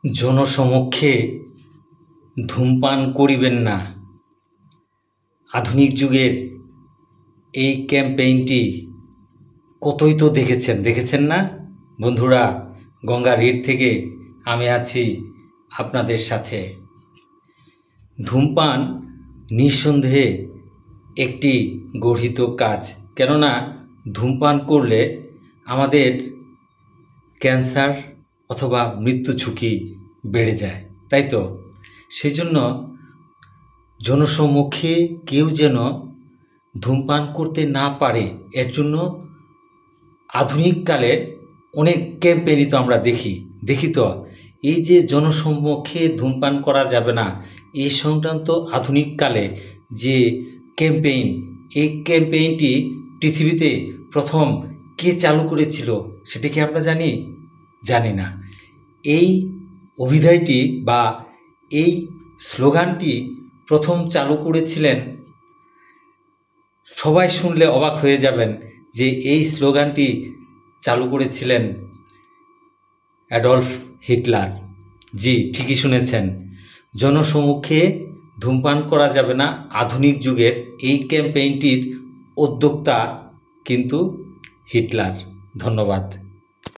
জনসমক্ষে ধূমপান করিবেন না। আধুনিক যুগের এই ক্যাম্পেইনটি কতই তো দেখেছেন না বন্ধুরা। গঙ্গা রিড থেকে আমি আছি আপনাদের সাথে। ধূমপান নিঃসন্দেহে একটি গর্হিত কাজ, কেননা ধূমপান করলে আমাদের ক্যান্সার অথবা মৃত্যু ঝুঁকি বেড়ে যায়, তাই তো? সেই জন্য জনসমক্ষে কেউ যেন ধূমপান করতে না পারে, এর জন্য আধুনিককালে অনেক ক্যাম্পেইনই তো আমরা দেখি তো। এই যে জনসমক্ষে ধূমপান করা যাবে না এই সংক্রান্ত আধুনিককালে যে ক্যাম্পেইন, এই ক্যাম্পেইনটি পৃথিবীতে প্রথম কে চালু করেছিল সেটা কি আমরা জানি না। এই অভিধায়টি বা এই স্লোগানটি প্রথম চালু করেছিলেন, সবাই শুনলে অবাক হয়ে যাবেন যে এই স্লোগানটি চালু করেছিলেন অ্যাডলফ হিটলার। জি, ঠিকই শুনেছেন, জনসমক্ষে ধূমপান করা যাবে না আধুনিক যুগের এই ক্যাম্পেইনটির উদ্যোক্তা কিন্তু হিটলার। ধন্যবাদ।